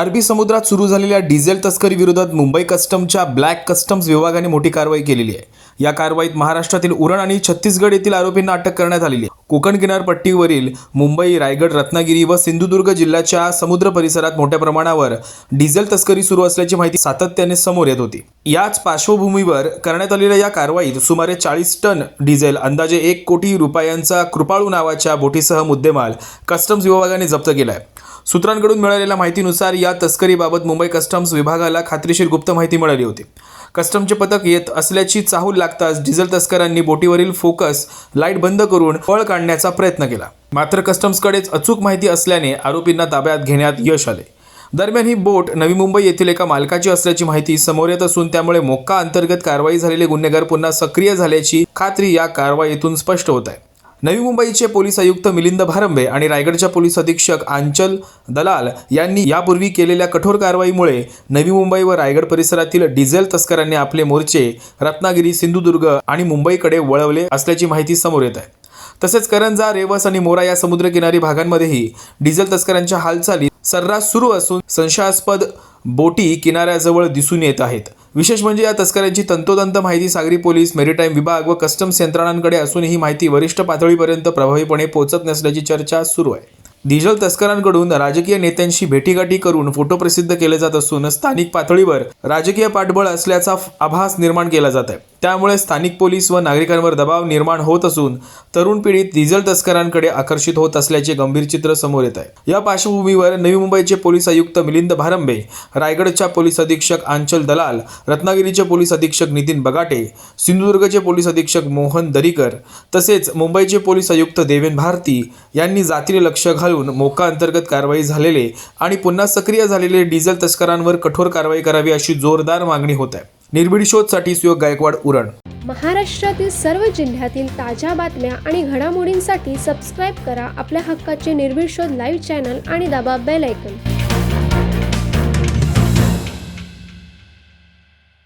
अरबी समुद्रात सुरू झालेल्या डिझेल तस्करी विरोधात मुंबई कस्टमच्या ब्लॅक कस्टम्स विभागाने मोठी कारवाई केलेली आहे। या कारवाईत महाराष्ट्रातील उरण आणि छत्तीसगड येथील आरोपींना अटक करण्यात आलेली आहे। कोकण किनारपट्टीवरील मुंबई, रायगड, रत्नागिरी व सिंधुदुर्ग जिल्ह्याच्या समुद्र परिसरात मोठ्या प्रमाणावर डिझेल तस्करी सुरू असल्याची माहिती सातत्याने समोर येत होती। याच पार्श्वभूमीवर करण्यात आलेल्या या कारवाईत सुमारे 40 टन डिझेल, अंदाजे 1 कोटी रुपयांचा कृपाळू नावाच्या बोटीसह मुद्देमाल कस्टम्स विभागाने जप्त केला आहे। सूत्रांकडून मिळालेल्या माहितीनुसार या तस्करीबाबत मुंबई कस्टम्स विभागाला खात्रीशीर गुप्त माहिती मिळाली होती। कस्टमचे पथक येत असल्याची चाहूल लागताच डिझेल तस्करांनी बोटीवरील फोकस लाईट बंद करून पळ काढण्याचा प्रयत्न केला। मात्र कस्टम्सकडेच अचूक माहिती असल्याने आरोपींना ताब्यात घेण्यात यश आले। दरम्यान ही बोट नवी मुंबई येथील एका मालकाची असल्याची माहिती समोर येत असून त्यामुळे मोक्का अंतर्गत कारवाई झालेले गुन्हेगार पुन्हा सक्रिय झाल्याची खात्री या कारवाईतून स्पष्ट होत आहे। नवी मुंबईचे पोलीस आयुक्त मिलिंद भारंबे आणि रायगडच्या पोलीस अधीक्षक आंचल दलाल यांनी यापूर्वी केलेल्या कठोर कारवाईमुळे नवी मुंबई व रायगड परिसरातील डिझेल तस्करांनी आपले मोर्चे रत्नागिरी, सिंधुदुर्ग आणि मुंबईकडे वळवले असल्याची माहिती समोर येत आहे। तसेच करंजा, रेवस आणि मोरा या समुद्रकिनारी भागांमध्येही डिझेल तस्करांच्या हालचाली सर्रास सुरू असून संशयास्पद बोटी किनाऱ्याजवळ दिसून येत आहेत। विशेष म्हणजे या तस्करांची तंतोतंत माहिती सागरी पोलीस, मेरीटाईम विभाग व कस्टम्स यंत्रणांकडे असून ही माहिती वरिष्ठ पातळीपर्यंत प्रभावीपणे पोहोचत नसल्याची चर्चा सुरू आहे। डिझेल तस्करांकडून राजकीय नेत्यांशी भेटीगाठी करून फोटो प्रसिद्ध केले जात असून स्थानिक पातळीवर राजकीय पाठबळ असल्याचा आभास निर्माण केला जात आहे। त्यामुळे स्थानिक पोलीस व नागरिकांवर दबाव निर्माण होत असून तरुण पिढी डिझेल तस्करांकडे आकर्षित होत असल्याचे गंभीर चित्र समोर येत आहे। या पार्श्वभूमीवर नवी मुंबईचे पोलीस आयुक्त मिलिंद भारंबे, रायगडच्या पोलीस अधीक्षक आंचल दलाल, रत्नागिरीचे पोलीस अधीक्षक नितीन बगाटे, सिंधुदुर्गचे पोलीस अधीक्षक मोहन दरीकर तसेच मुंबईचे पोलीस आयुक्त देवेन भारती यांनी जातीने लक्ष घालून मोक्का अंतर्गत कारवाई झालेले आणि पुन्हा सक्रिय झालेले डिझेल तस्करांवर कठोर कारवाई करावी अशी जोरदार मागणी होत आहे। निर्भीड शोधसाठी सुयोग गायकवाड, उरण। महाराष्ट्रातील सर्व जिल्ह्यातील ताज्या बातम्या आणि घडामोडींसाठी सबस्क्राईब करा आपल्या हक्काचे निर्भीड शोध लाईव्ह चॅनल आणि दाबा बेल आयकॉन।